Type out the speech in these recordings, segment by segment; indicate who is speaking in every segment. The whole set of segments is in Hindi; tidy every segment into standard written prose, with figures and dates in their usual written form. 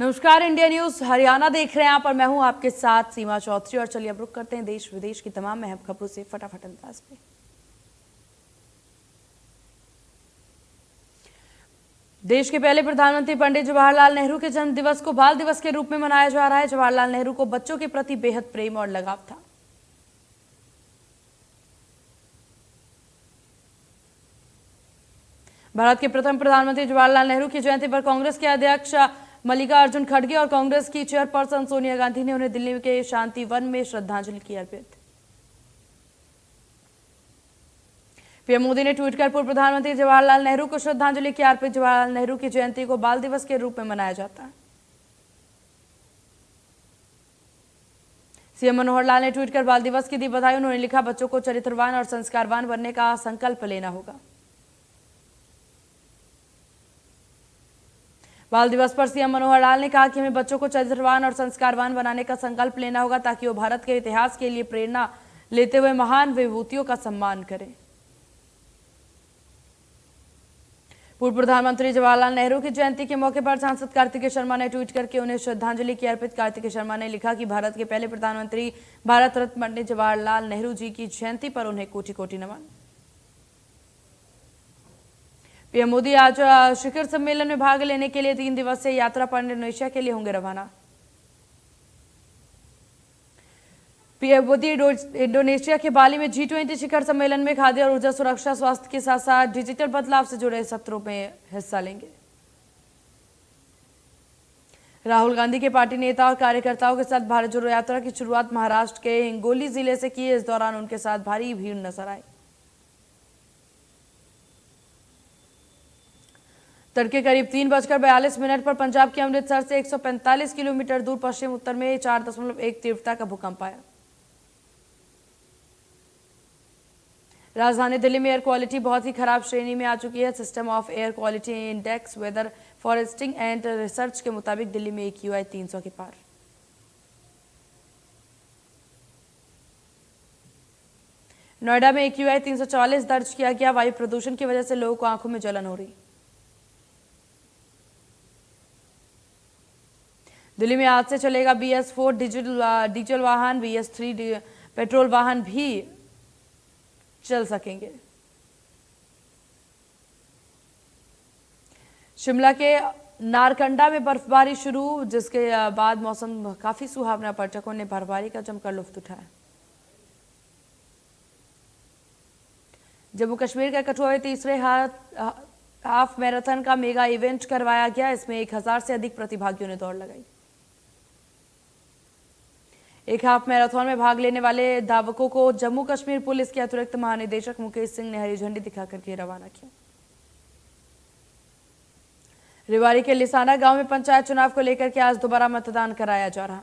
Speaker 1: नमस्कार, इंडिया न्यूज हरियाणा देख रहे हैं आप और मैं हूं आपके साथ सीमा चौधरी। और चलिए अब रुक करते हैं देश विदेश की तमाम अहम खबरों से फटाफट अंदाज में। देश के पहले प्रधानमंत्री पंडित जवाहरलाल नेहरू के जन्म दिवस को बाल दिवस के रूप में मनाया जा रहा है। जवाहरलाल नेहरू को बच्चों के प्रति बेहद प्रेम और लगाव था। भारत के प्रथम प्रधानमंत्री जवाहरलाल नेहरू की जयंती पर कांग्रेस के अध्यक्ष मल्लिकार्जुन खड़गे और कांग्रेस की चेयरपर्सन सोनिया गांधी ने उन्हें दिल्ली के शांति वन में श्रद्धांजलि की अर्पित। पीएम मोदी ने ट्वीट कर पूर्व प्रधानमंत्री जवाहरलाल नेहरू को श्रद्धांजलि की अर्पित। जवाहरलाल नेहरू की जयंती को बाल दिवस के रूप में मनाया जाता है। सीएम मनोहर लाल ने ट्वीट कर बाल दिवस की दी बधाई। उन्होंने लिखा, बच्चों को चरित्रवान और संस्कारवान बनने का संकल्प लेना होगा। बाल दिवस पर सीएम मनोहर लाल ने कहा कि हमें बच्चों को चरित्रवान और संस्कारवान बनाने का संकल्प लेना होगा ताकि वो भारत के इतिहास के लिए प्रेरणा लेते हुए महान विभूतियों का सम्मान करें। पूर्व प्रधानमंत्री जवाहरलाल नेहरू की जयंती के मौके पर सांसद कार्तिकेय शर्मा ने ट्वीट करके उन्हें श्रद्धांजलि की अर्पित। कार्तिकेय शर्मा ने लिखा कि भारत के पहले प्रधानमंत्री भारत रत्न पंडित जवाहरलाल नेहरू जी की जयंती पर उन्हें कोटि कोटि नमन। पीएम मोदी आज शिखर सम्मेलन में भाग लेने के लिए 3 दिवसीय यात्रा पर इंडोनेशिया के लिए होंगे रवाना। पीएम मोदी इंडोनेशिया के बाली में G20 शिखर सम्मेलन में खाद्य और ऊर्जा सुरक्षा, स्वास्थ्य के साथ साथ डिजिटल बदलाव से जुड़े सत्रों में हिस्सा लेंगे। राहुल गांधी के पार्टी नेता और कार्यकर्ताओं के साथ भारत जोड़ो यात्रा की शुरुआत महाराष्ट्र के हिंगोली जिले से की। इस दौरान उनके साथ भारी भीड़ नजर आई। तड़के करीब 3:42 पर पंजाब के अमृतसर से 145 किलोमीटर दूर पश्चिम उत्तर में 4.1 तीव्रता का भूकंप आया। राजधानी दिल्ली में एयर क्वालिटी बहुत ही खराब श्रेणी में आ चुकी है। System of air quality index weather forecasting and research के मुताबिक दिल्ली में AQI 300 के पार। नोएडा में AQI 344 दर्ज किया गया। वायु प्रदूषण की वजह से लोगों को आंखों में जलन हो रही। दिल्ली में आज से चलेगा BS4 डीजल वाहन, BS3 पेट्रोल वाहन भी चल सकेंगे। शिमला के नारकंडा में बर्फबारी शुरू, जिसके बाद मौसम काफी सुहावना। पर्यटकों ने बर्फबारी का जमकर लुत्फ उठाया। जम्मू कश्मीर के कठुआ में तीसरे हाफ मैराथन का मेगा इवेंट करवाया गया। इसमें 1000 से अधिक प्रतिभागियों ने दौड़ लगाई। एक हाफ मैराथन में भाग लेने वाले धावकों को जम्मू कश्मीर पुलिस के अतिरिक्त महानिदेशक मुकेश सिंह ने हरी झंडी दिखाकर के रवाना किया। रेवाड़ी के लिसाना गांव में पंचायत चुनाव को लेकर के आज दोबारा मतदान कराया जा रहा।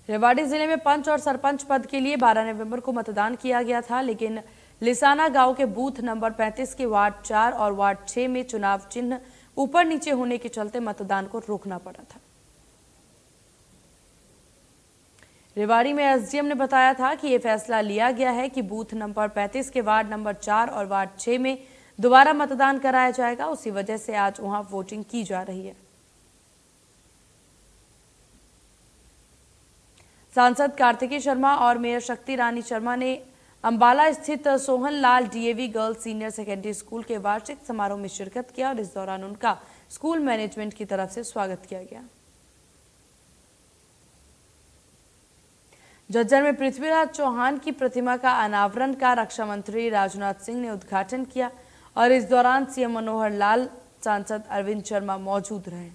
Speaker 1: रेवाड़ी जिले में पंच और सरपंच पद के लिए 12 नवंबर को मतदान किया गया था, लेकिन लिसाना गांव के बूथ नंबर 35 के वार्ड 4 और वार्ड 6 में चुनाव चिन्ह ऊपर नीचे होने के चलते मतदान को रोकना पड़ा था। रेवाड़ी में SDM ने बताया था कि यह फैसला लिया गया है कि बूथ नंबर 35 के वार्ड नंबर 4 और वार्ड 6 में दोबारा मतदान कराया जाएगा। उसी वजह से आज वहां वोटिंग की जा रही है। सांसद कार्तिकेय शर्मा और मेयर शक्ति रानी शर्मा ने अंबाला स्थित Sohan Lal DAV girls senior secondary school के वार्षिक समारोह में शिरकत किया और इस दौरान उनका स्कूल मैनेजमेंट की तरफ से स्वागत किया गया। झज्जर में पृथ्वीराज चौहान की प्रतिमा का अनावरण का रक्षा मंत्री राजनाथ सिंह ने उद्घाटन किया और इस दौरान सीएम मनोहर लाल, सांसद अरविंद शर्मा मौजूद रहे।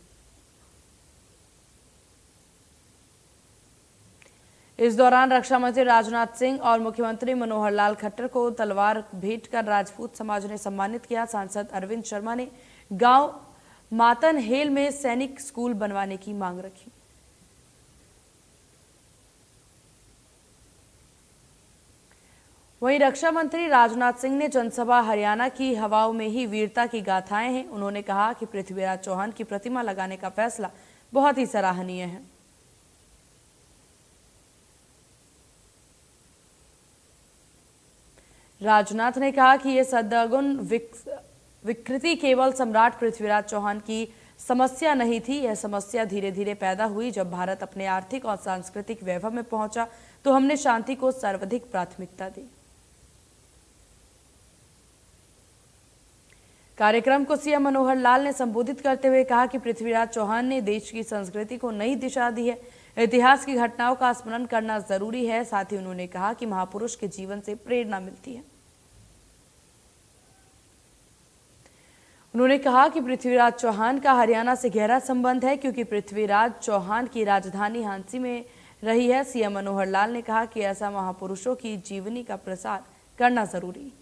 Speaker 1: इस दौरान रक्षा मंत्री राजनाथ सिंह और मुख्यमंत्री मनोहर लाल खट्टर को तलवार भेंट कर राजपूत समाज ने सम्मानित किया। सांसद अरविंद शर्मा ने गांव मातनहेल में सैनिक स्कूल बनवाने की मांग रखी। वहीं रक्षा मंत्री राजनाथ सिंह ने जनसभा हरियाणा की हवाओं में ही वीरता की गाथाएं हैं। उन्होंने कहा कि पृथ्वीराज चौहान की प्रतिमा लगाने का फैसला बहुत ही सराहनीय है। राजनाथ ने कहा कि यह सद्गुण विकृति केवल सम्राट पृथ्वीराज चौहान की समस्या नहीं थी। यह समस्या धीरे धीरे पैदा हुई। जब भारत अपने आर्थिक और सांस्कृतिक वैभव में पहुंचा तो हमने शांति को सर्वाधिक प्राथमिकता दी। कार्यक्रम को सीएम मनोहर लाल ने संबोधित करते हुए कहा कि पृथ्वीराज चौहान ने देश की संस्कृति को नई दिशा दी है। इतिहास की घटनाओं का स्मरण करना जरूरी है। साथ ही उन्होंने कहा कि महापुरुष के जीवन से प्रेरणा मिलती है। उन्होंने कहा कि पृथ्वीराज चौहान का हरियाणा से गहरा संबंध है, क्योंकि पृथ्वीराज चौहान की राजधानी हांसी में रही है। सीएम मनोहर लाल ने कहा कि ऐसा महापुरुषों की जीवनी का प्रसार करना जरूरी।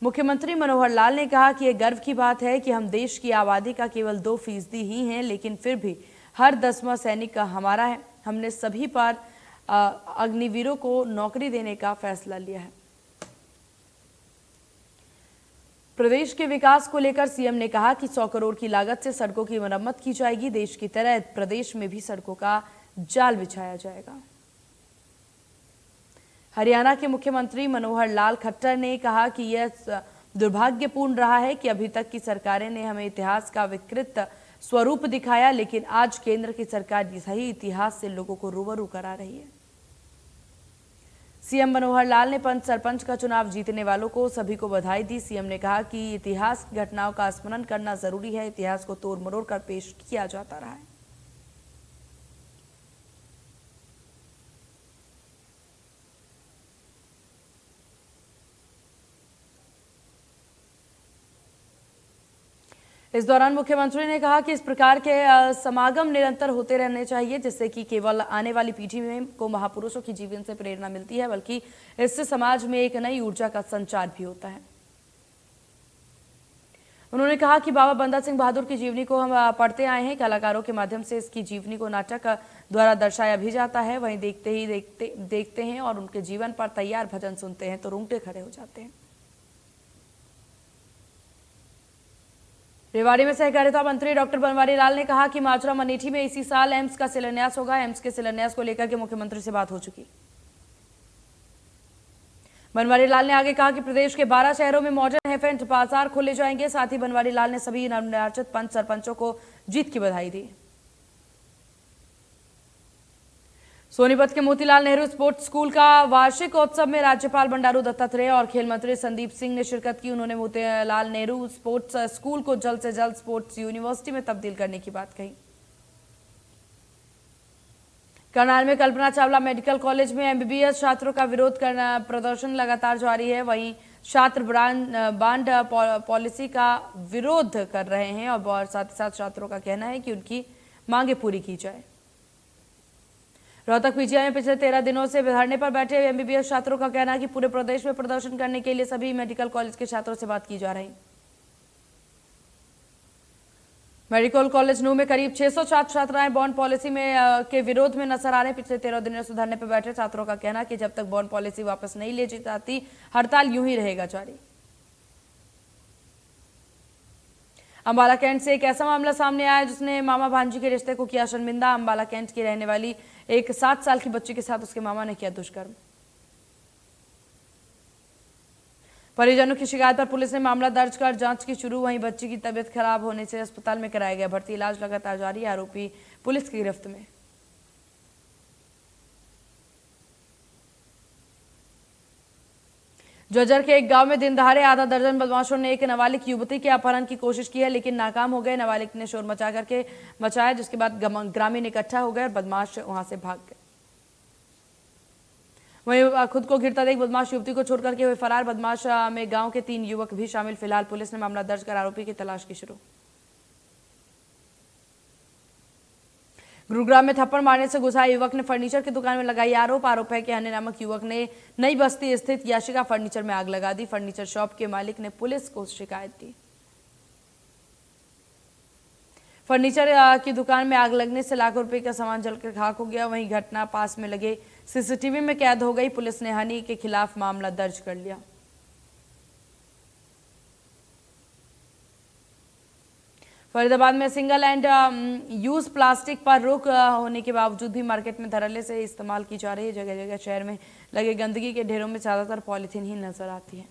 Speaker 1: मुख्यमंत्री मनोहर लाल ने कहा कि यह गर्व की बात है कि हम देश की आबादी का केवल 2% ही हैं, लेकिन फिर भी हर 10वां सैनिक का हमारा है। हमने सभी पर अग्निवीरों को नौकरी देने का फैसला लिया है। प्रदेश के विकास को लेकर सीएम ने कहा कि 100 करोड़ की लागत से सड़कों की मरम्मत की जाएगी। देश की तरह प्रदेश में भी सड़कों का जाल बिछाया जाएगा। हरियाणा के मुख्यमंत्री मनोहर लाल खट्टर ने कहा कि यह दुर्भाग्यपूर्ण रहा है कि अभी तक की सरकारें ने हमें इतिहास का विकृत स्वरूप दिखाया, लेकिन आज केंद्र की सरकार सही इतिहास से लोगों को रूबरू करा रही है। सीएम मनोहर लाल ने पंच सरपंच का चुनाव जीतने वालों को सभी को बधाई दी। सीएम ने कहा कि इतिहास की घटनाओं का स्मरण करना जरूरी है। इतिहास को तोड़ मरोड़ कर पेश किया जाता रहा है। इस दौरान मुख्यमंत्री ने कहा कि इस प्रकार के समागम निरंतर होते रहने चाहिए, जिससे कि केवल आने वाली पीढ़ी में को महापुरुषों की जीवन से प्रेरणा मिलती है, बल्कि इससे समाज में एक नई ऊर्जा का संचार भी होता है। उन्होंने कहा कि बाबा बंदा सिंह बहादुर की जीवनी को हम पढ़ते आए हैं। कलाकारों के माध्यम से इसकी जीवनी को नाटक द्वारा दर्शाया भी जाता है। वहीं देखते हैं और उनके जीवन पर तैयार भजन सुनते हैं तो रोंगटे खड़े हो जाते हैं। रेवाड़ी में सहकारिता मंत्री डॉक्टर बनवारी लाल ने कहा कि माजरा मनेठी में इसी साल एम्स का शिलान्यास होगा। एम्स के शिलान्यास को लेकर के मुख्यमंत्री से बात हो चुकी। बनवारी लाल ने आगे कहा कि प्रदेश के 12 शहरों में मॉडर्न हेफेंट बाजार खोले जाएंगे। साथ ही बनवारी लाल ने सभी नवनिर्वाचित पंच सरपंचों को जीत की बधाई दी। सोनीपत के मोतीलाल नेहरू स्पोर्ट्स स्कूल का वार्षिकोत्सव में राज्यपाल बंडारू दत्तात्रेय और खेल मंत्री संदीप सिंह ने शिरकत की। उन्होंने मोतीलाल नेहरू स्पोर्ट्स स्कूल को जल्द से जल्द स्पोर्ट्स यूनिवर्सिटी में तब्दील करने की बात कही। करनाल में कल्पना चावला मेडिकल कॉलेज में एमबीबीएस छात्रों का विरोध करना प्रदर्शन लगातार जारी है। वहीं छात्र बांड पॉलिसी का विरोध कर रहे हैं और साथ ही साथ छात्रों का कहना है कि उनकी मांगे पूरी की जाए। रोहतक पीजीआई में पिछले 13 दिनों से धरने पर बैठे एमबीबीएस छात्रों का कहना है कि पूरे प्रदेश में प्रदर्शन करने के लिए सभी मेडिकल कॉलेज के छात्रों से बात की जा रही। मेडिकल कॉलेज नू में करीब 600 छात्र छात्राएं बॉन्ड पॉलिसी में के विरोध में नजर आ रहे हैं। पिछले 13 दिनों से धरने पर बैठे छात्रों का कहना है कि जब तक बॉन्ड पॉलिसी वापस नहीं ले जाती हड़ताल यूं ही रहेगा जारी। अंबाला कैंट से एक ऐसा मामला सामने आया जिसने मामा भांजी के रिश्ते को किया शर्मिंदा। अंबाला कैंट की रहने वाली एक 7 साल की बच्ची के साथ उसके मामा ने किया दुष्कर्म। परिजनों की शिकायत पर पुलिस ने मामला दर्ज कर जांच की शुरू। वहीं बच्ची की तबीयत खराब होने से अस्पताल में कराया गया भर्ती। इलाज लगातार जारी। आरोपी पुलिस की गिरफ्त में। जज्जर के एक गांव में दिन दहाड़े आधा दर्जन बदमाशों ने एक नाबालिग युवती के अपहरण की कोशिश की है, लेकिन नाकाम हो गए। नाबालिग ने शोर मचाया, जिसके बाद ग्रामीण इकट्ठा हो गए और बदमाश वहां से भाग गए। वहीं खुद को घिरता देख बदमाश युवती को छोड़ करके हुए फरार। बदमाश में गांव के 3 युवक भी शामिल। फिलहाल पुलिस ने मामला दर्ज कर आरोपी की तलाश की शुरू। गुरुग्राम में थप्पड़ मारने से गुस्साए युवक ने फर्नीचर की दुकान में लगाई आरोप। आरोप है कि हनी नामक युवक ने नई बस्ती स्थित याशिका फर्नीचर में आग लगा दी। फर्नीचर शॉप के मालिक ने पुलिस को शिकायत दी। फर्नीचर की दुकान में आग लगने से लाखों रुपए का सामान जलकर खाक हो गया। वहीं घटना पास में लगे सीसीटीवी में कैद हो गई। पुलिस ने हनी के खिलाफ मामला दर्ज कर लिया। फरीदाबाद में सिंगल एंड यूज प्लास्टिक पर रोक होने के बावजूद भी मार्केट में धड़ल्ले से इस्तेमाल की जा रही है। जगह जगह शहर में लगे गंदगी के ढेरों में ज्यादातर पॉलीथीन ही नजर आती है।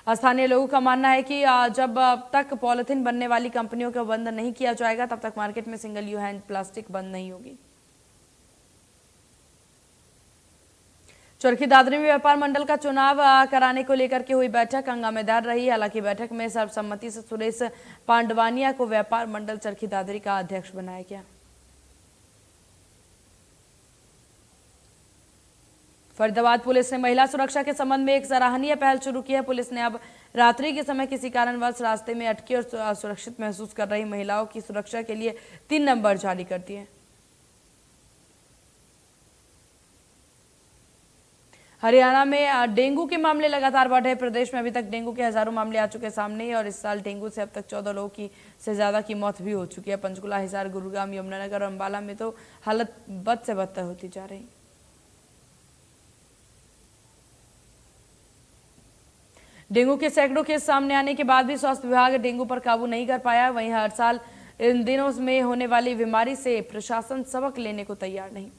Speaker 1: स्थानीय लोगों का मानना है कि जब तक पॉलीथीन बनने वाली कंपनियों को बंद नहीं किया जाएगा तब तक मार्केट में सिंगल यूज हैंड प्लास्टिक बंद नहीं होगी। चरखी दादरी में व्यापार मंडल का चुनाव कराने को लेकर के हुई बैठक हंगामेदार रही। हालांकि बैठक में सर्वसम्मति से सुरेश पांडवानिया को व्यापार मंडल चरखी दादरी का अध्यक्ष बनाया गया। फरीदाबाद पुलिस ने महिला सुरक्षा के संबंध में एक सराहनीय पहल शुरू की है। पुलिस ने अब रात्रि के समय किसी कारणवश रास्ते में अटकी और असुरक्षित महसूस कर रही महिलाओं की सुरक्षा के लिए 3 नंबर जारी कर दिए। हरियाणा में डेंगू के मामले लगातार बढ़ रहे। प्रदेश में अभी तक डेंगू के हजारों मामले आ चुके सामने और इस साल डेंगू से अब तक 14 लोगों की से ज्यादा की मौत भी हो चुकी है। पंचकुला, हिसार, गुरुग्राम, यमुनानगर और अंबाला में तो हालत बद से बदतर होती जा रही। डेंगू के सैकड़ों केस सामने आने के बाद भी स्वास्थ्य विभाग डेंगू पर काबू नहीं कर पाया। वहीं हर साल इन दिनों में होने वाली बीमारी से प्रशासन सबक लेने को तैयार नहीं।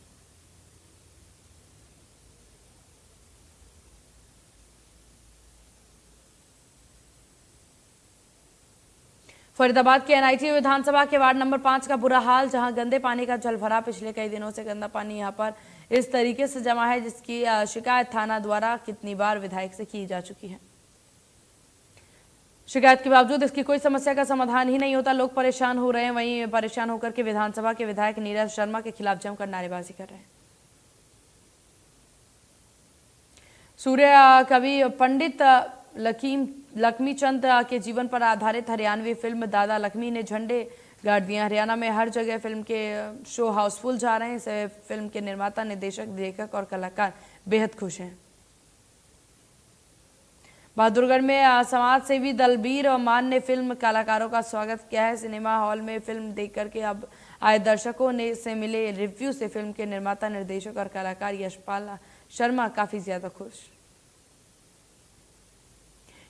Speaker 1: फरीदाबाद के एनआईटी विधानसभा के वार्ड नंबर 5 का बुरा हाल, जहां गंदे पानी का जलभराव। पिछले कई दिनों से गंदा पानी यहां पर इस तरीके से जमा है जिसकी शिकायत थाना द्वारा कितनी बार विधायक से की जा चुकी है। शिकायत के बावजूद इसकी कोई समस्या का समाधान ही नहीं होता। लोग परेशान हो रहे हैं। वहीं परेशान होकर के विधानसभा के विधायक नीरज शर्मा के खिलाफ जमकर नारेबाजी कर रहे हैं। सूर्य कवि पंडित लक्ष्मीचंद के जीवन पर आधारित हरियाणवी फिल्म दादा लक्ष्मी ने झंडे गाड़ दिए। हरियाणा में हर जगह फिल्म के शो हाउसफुल जा रहे हैं। इसे फिल्म के निर्माता, निर्देशक, लेखक और कलाकार बेहद खुश हैं। बहादुरगढ़ में समाज सेवी दलबीर और मान ने फिल्म कलाकारों का स्वागत किया है। सिनेमा हॉल में फिल्म देख करके अब आए दर्शकों ने से मिले रिव्यू से फिल्म के निर्माता, निर्देशक और कलाकार यशपाल शर्मा काफी ज्यादा खुश।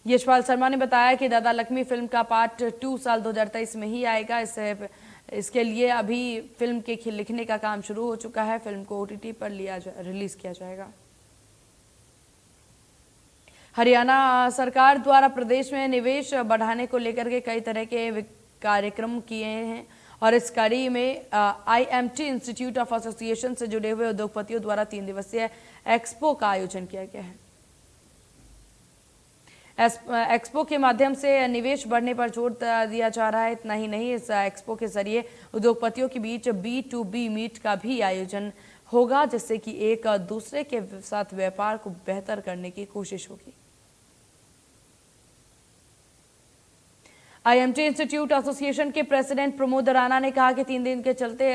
Speaker 1: यशपाल शर्मा ने बताया कि दादा लक्ष्मी फिल्म का पार्ट 2 साल 2023 में ही आएगा। इसके लिए अभी फिल्म के लिखने का काम शुरू हो चुका है। फिल्म को OTT पर रिलीज किया जाएगा। हरियाणा सरकार द्वारा प्रदेश में निवेश बढ़ाने को लेकर के कई तरह के कार्यक्रम किए हैं और इस कड़ी में IMT इंस्टीट्यूट ऑफ एसोसिएशन से जुड़े हुए उद्योगपतियों द्वारा 3 दिवसीय एक्सपो का आयोजन किया गया है। एक्सपो के माध्यम से निवेश बढ़ने पर जोर दिया जा रहा है। इतना ही नहीं, इस एक्सपो के जरिए उद्योगपतियों के बीच B2B मीट का भी आयोजन होगा, जिससे कि एक दूसरे के साथ व्यापार को बेहतर करने की कोशिश होगी। IMT इंस्टीट्यूट एसोसिएशन के प्रेसिडेंट प्रमोद राणा ने कहा कि 3 दिन के चलते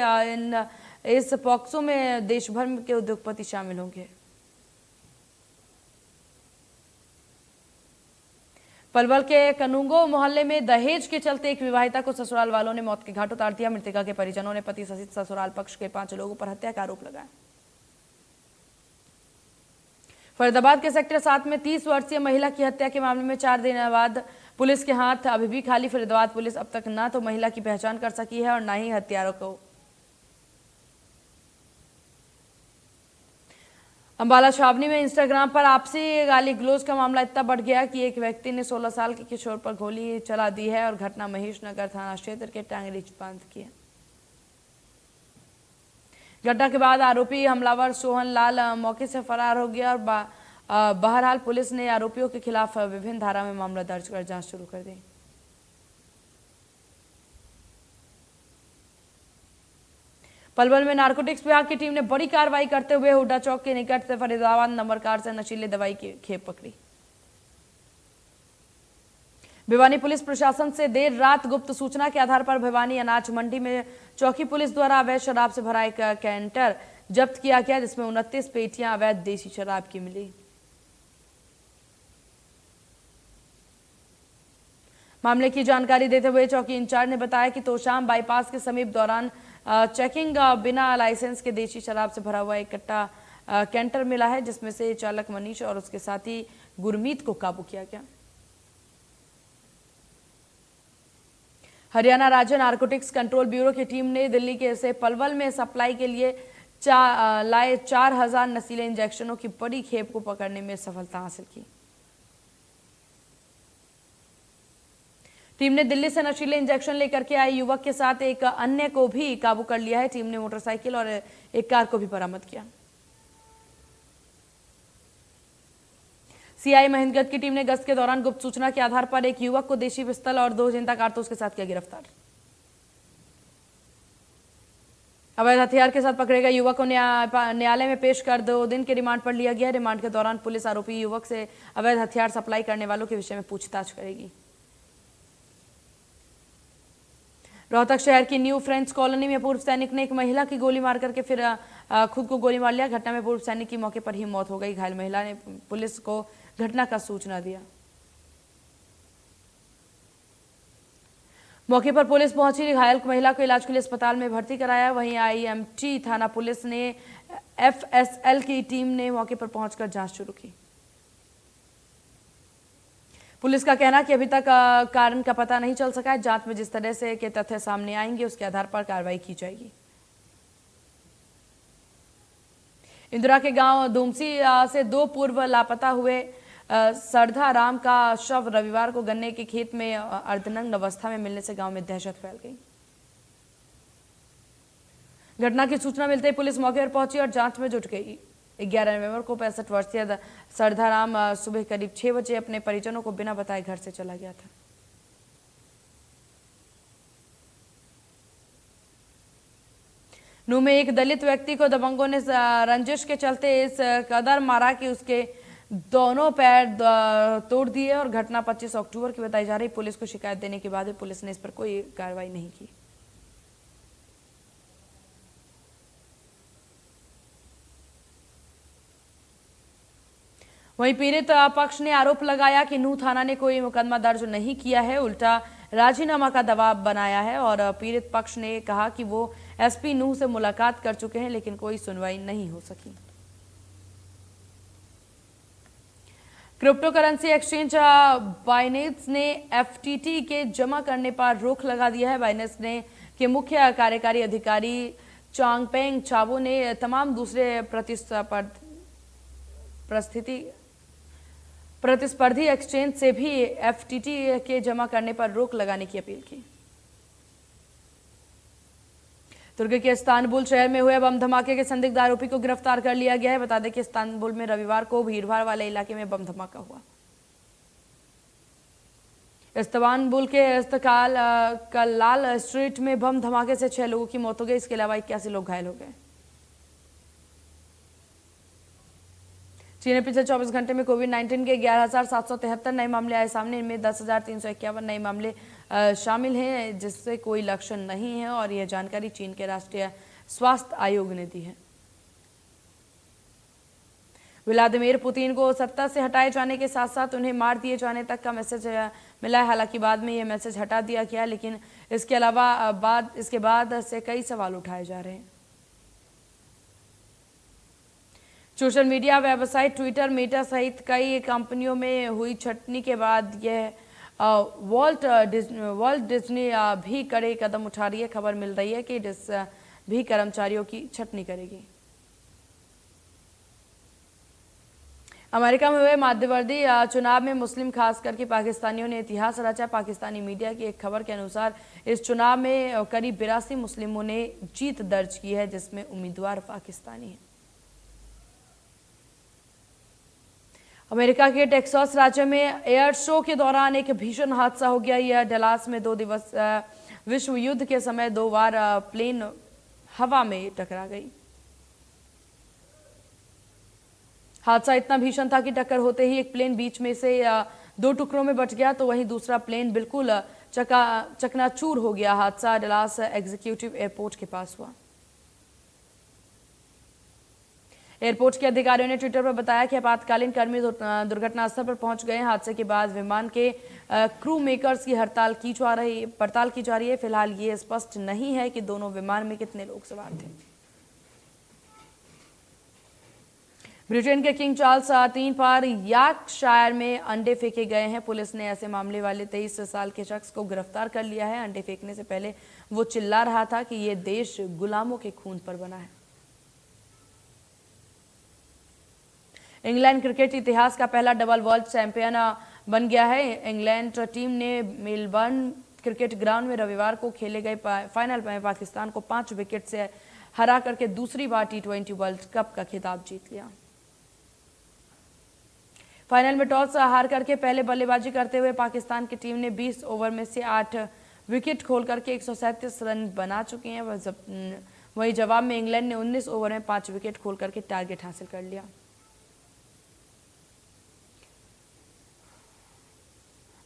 Speaker 1: इस पॉक्सो में देश भर के उद्योगपति शामिल होंगे। पलवल के कनुंगो मोहल्ले में दहेज के चलते एक विवाहिता को ससुराल वालों ने मौत के घाट उतार दिया। मृतका के परिजनों ने पति सहित ससुराल पक्ष के 5 लोगों पर हत्या का आरोप लगाया। फरीदाबाद के सेक्टर 7 में 30 वर्षीय महिला की हत्या के मामले में 4 दिन बाद पुलिस के हाथ अभी भी खाली। फरीदाबाद पुलिस अब तक न तो महिला की पहचान कर सकी है और न ही हत्यारों को। अंबाला छावनी में इंस्टाग्राम पर आपसी गाली गलौज का मामला इतना बढ़ गया कि एक व्यक्ति ने 16 साल के किशोर पर गोली चला दी है और घटना महेश नगर थाना क्षेत्र के टांगरीच बांध की है। घटना के बाद आरोपी हमलावर सोहन लाल मौके से फरार हो गया और बहरहाल पुलिस ने आरोपियों के खिलाफ विभिन्न धारा में मामला दर्ज कर जांच शुरू कर दी। पलवल में नारकोटिक्स विभाग की टीम ने बड़ी कार्रवाई करते हुए हुड्डा चौक के निकट से फरीदाबाद नंबर कार से नशीले दवाई की खेप पकड़ी। भिवानी पुलिस प्रशासन से देर रात गुप्त सूचना के आधार पर भिवानी अनाज मंडी में चौकी पुलिस द्वारा अवैध शराब से भरा एक कैंटर जब्त किया गया, जिसमें 29 पेटियां अवैध देसी शराब की मिली। मामले की जानकारी देते हुए चौकी इंचार्ज ने बताया कि तोशाम बाईपास के समीप दौरान चेकिंग बिना लाइसेंस के देशी शराब से भरा हुआ एक कट्टा कैंटर मिला है, जिसमें से चालक मनीष और उसके साथी गुरमीत को काबू किया गया। हरियाणा राज्य नारकोटिक्स कंट्रोल ब्यूरो की टीम ने दिल्ली के से पलवल में सप्लाई के लिए लाए 4000 नशीले इंजेक्शनों की बड़ी खेप को पकड़ने में सफलता हासिल की। टीम ने दिल्ली से नशीले इंजेक्शन लेकर के आए युवक के साथ एक अन्य को भी काबू कर लिया है। टीम ने मोटरसाइकिल और एक कार को भी बरामद किया। सीआई महेंद्रगढ़ की टीम ने गश्त के दौरान गुप्त सूचना के आधार पर एक युवक को देशी पिस्तौल और 2 जिंदा कारतूस के साथ किया गिरफ्तार। अवैध हथियार के साथ पकड़े गए युवक को न्यायालय में पेश कर 2 दिन के रिमांड पर लिया गया। रिमांड के दौरान पुलिस आरोपी युवक से अवैध हथियार सप्लाई करने वालों के विषय में पूछताछ करेगी। रोहतक शहर की न्यू फ्रेंड्स कॉलोनी में पूर्व सैनिक ने एक महिला की गोली मार करके फिर खुद को गोली मार लिया। घटना में पूर्व सैनिक की मौके पर ही मौत हो गई। घायल महिला ने पुलिस को घटना का सूचना दिया। मौके पर पुलिस पहुंची, घायल महिला को इलाज के लिए अस्पताल में भर्ती कराया। वहीं आईएमटी थाना पुलिस ने एफएसएल की टीम ने मौके पर पहुंचकर जांच शुरू की। पुलिस का कहना कि अभी तक कारण का पता नहीं चल सका है। जांच में जिस तरह से के तथ्य सामने आएंगे उसके आधार पर कार्रवाई की जाएगी। इंदिरा के गांव दुमसी से 2 पूर्व लापता हुए सरधा राम का शव रविवार को गन्ने के खेत में अर्धनग्न अवस्था में मिलने से गांव में दहशत फैल गई। घटना की सूचना मिलते ही पुलिस मौके पर पहुंची और जांच में जुट गई। 11 नवंबर को 65 वर्षीय सरधा राम सुबह करीब 6 बजे अपने परिजनों को बिना बताए घर से चला गया था। नूह में एक दलित व्यक्ति को दबंगों ने रंजिश के चलते इस कदर मारा कि उसके दोनों पैर तोड़ दिए और घटना 25 अक्टूबर की बताई जा रही। पुलिस को शिकायत देने के बाद भी पुलिस ने इस पर कोई कार्रवाई नहीं की। वहीं पीड़ित पक्ष ने आरोप लगाया कि नूह थाना ने कोई मुकदमा दर्ज नहीं किया है, उल्टा राजीनामा का दबाव बनाया है। और पीड़ित पक्ष ने कहा कि वो एसपी नूह से मुलाकात कर चुके हैं लेकिन कोई सुनवाई नहीं हो सकी। क्रिप्टो करेंसी एक्सचेंज बाइनेंस ने एफटीटी के जमा करने पर रोक लगा दिया है। बाइनेंस ने के मुख्य कार्यकारी अधिकारी चांगपेंग चावो ने तमाम दूसरे प्रतिस्पर्धी एक्सचेंज से भी एफटीटी के जमा करने पर रोक लगाने की अपील की। तुर्की के इस्तांबुल शहर में हुए बम धमाके के संदिग्ध आरोपी को गिरफ्तार कर लिया गया है। बता दें कि इस्तांबुल में रविवार को भीड़भाड़ वाले इलाके में बम धमाका हुआ। इस्तांबुल के इस्तकाल कलाल स्ट्रीट में बम धमाके से 6 लोगों की मौत हो गई। इसके अलावा 81 लोग घायल हो गए। चीन में पिछले 24 घंटे में कोविड-19 के 11,773 नए मामले आए सामने। इनमें 10,351 नए मामले शामिल हैं जिससे कोई लक्षण नहीं है और यह जानकारी चीन के राष्ट्रीय स्वास्थ्य आयोग ने दी है। व्लादिमीर पुतिन को सत्ता से हटाए जाने के साथ साथ उन्हें मार दिए जाने तक का मैसेज मिला है। हालांकि बाद में यह मैसेज हटा दिया गया, लेकिन इसके अलावा इसके बाद से कई सवाल उठाए जा रहे हैं। Social media website Twitter, Meta सहित कई कंपनियों में हुई छटनी के बाद यह वॉल्ट डिज्नी भी कड़े कदम उठा रही है। खबर मिल रही है कि डिज्नी भी कर्मचारियों की छटनी करेगी। अमेरिका में हुए मध्यवर्ती चुनाव में मुस्लिम खास करके पाकिस्तानियों ने इतिहास रचा। पाकिस्तानी मीडिया की एक खबर के अनुसार इस चुनाव में करीब 82 मुस्लिमों ने जीत दर्ज की है, जिसमें उम्मीदवार पाकिस्तानी है। अमेरिका के टेक्सास राज्य में एयर शो के दौरान एक भीषण हादसा हो गया। यह डलास में 2 दिवस विश्व युद्ध के समय 2 बार प्लेन हवा में टकरा गई। हादसा इतना भीषण था कि टक्कर होते ही एक प्लेन बीच में से 2 टुकड़ों में बट गया, तो वहीं दूसरा प्लेन बिल्कुल चकनाचूर हो गया। हादसा डलास एग्जीक्यूटिव एयरपोर्ट के पास हुआ। एयरपोर्ट के अधिकारियों ने ट्विटर पर बताया कि आपातकालीन कर्मी दुर्घटनास्थल पर पहुंच गए हैं। हादसे के बाद विमान के क्रू मेकर्स की पड़ताल की जा रही है। फिलहाल ये स्पष्ट नहीं है कि दोनों विमान में कितने लोग सवार थे। ब्रिटेन के किंग चार्ल्स 3 पर यॉर्कशायर में अंडे फेंके गए हैं। पुलिस ने ऐसे मामले वाले 23 साल के शख्स को गिरफ्तार कर लिया है। अंडे फेंकने से पहले वो चिल्ला रहा था कि ये देश गुलामों के खून पर बना है। इंग्लैंड क्रिकेट इतिहास का पहला डबल वर्ल्ड चैंपियन बन गया है। इंग्लैंड टीम ने मेलबर्न क्रिकेट ग्राउंड में रविवार को खेले गए फाइनल में पाकिस्तान को 5 विकेट से हरा करके दूसरी बार T20 वर्ल्ड कप का खिताब जीत लिया। फाइनल में टॉस हार करके पहले बल्लेबाजी करते हुए पाकिस्तान की टीम ने 20 ओवर में से 8 विकेट खोल करके 137 रन बना चुके हैं। वहीं जवाब में इंग्लैंड ने 19 ओवर में 5 विकेट खोल करके टारगेट हासिल कर लिया।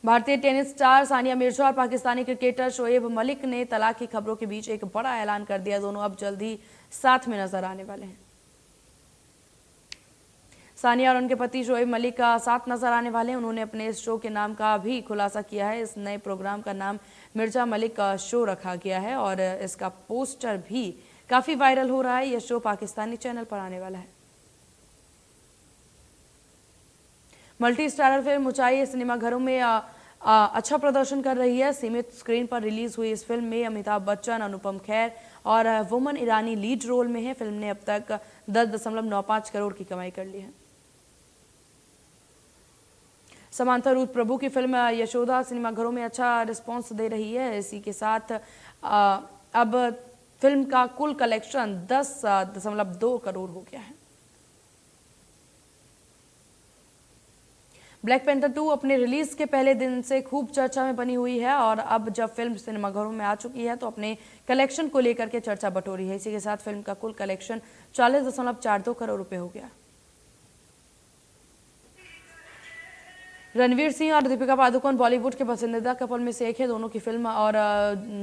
Speaker 1: भारतीय टेनिस स्टार सानिया मिर्जा और पाकिस्तानी क्रिकेटर शोएब मलिक ने तलाक की खबरों के बीच एक बड़ा ऐलान कर दिया। दोनों अब जल्द ही साथ में नजर आने वाले हैं। सानिया और उनके पति शोएब मलिक का साथ नजर आने वाले हैं। उन्होंने अपने इस शो के नाम का भी खुलासा किया है। इस नए प्रोग्राम का नाम मिर्जा मलिक का शो रखा गया है और इसका पोस्टर भी काफी वायरल हो रहा है। यह शो पाकिस्तानी चैनल पर आने वाला है। मल्टी स्टारर फिल्म ऊंचाई सिनेमाघरों में अच्छा प्रदर्शन कर रही है। सीमित स्क्रीन पर रिलीज हुई इस फिल्म में अमिताभ बच्चन, अनुपम खेर और वुमन ईरानी लीड रोल में है। फिल्म ने अब तक 10.95 करोड़ की कमाई कर ली है। समांथा रूथ प्रभु की फिल्म यशोदा सिनेमाघरों में अच्छा रिस्पांस दे रही है। इसी के साथ अब फिल्म का कुल कलेक्शन 10.2 करोड़ हो गया है। ब्लैक पैंथर 2 अपने रिलीज के पहले दिन से खूब चर्चा में बनी हुई है और अब जब फिल्म सिनेमाघरों में आ चुकी है तो अपने कलेक्शन को लेकर के चर्चा बटोरी है। इसी के साथ फिल्म का कुल कलेक्शन 40.42 करोड़ रुपए हो गया। रणवीर सिंह और दीपिका पादुकोण बॉलीवुड के पसंदीदा कपल में से एक है। दोनों की फिल्म और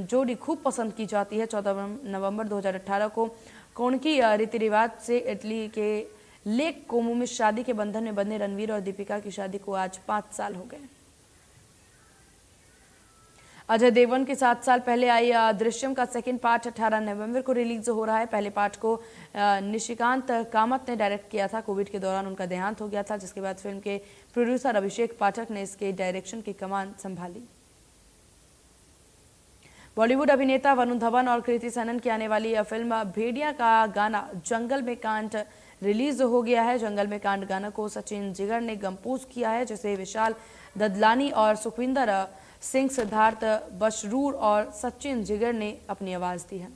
Speaker 1: जोड़ी खूब पसंद की जाती है। 14 नवंबर 2018 को कोणकी रीति रिवाज से इटली के लेक कोमो में शादी के बंधन में बंधे रणवीर और दीपिका की शादी को आज 5 साल हो गए। अजय देवगन के 7 साल पहले आई दृश्यम का सेकंड पार्ट 18 नवंबर को रिलीज हो रहा है। पहले पार्ट को निशिकांत कामत ने डायरेक्ट किया था। कोविड के दौरान उनका देहांत हो गया था, जिसके बाद फिल्म के प्रोड्यूसर अभिषेक पाठक ने इसके डायरेक्शन की कमान संभाली। बॉलीवुड अभिनेता वरुण धवन और कृति सनन की आने वाली यह फिल्म भेड़िया का गाना जंगल में कांड रिलीज हो गया है। जंगल में कांड गाना को सचिन जिगर ने कंपोज किया है, जिसे विशाल ददलानी और सुखविंदर सिंह, सिद्धार्थ बशरूर और सचिन जिगर ने अपनी आवाज दी है।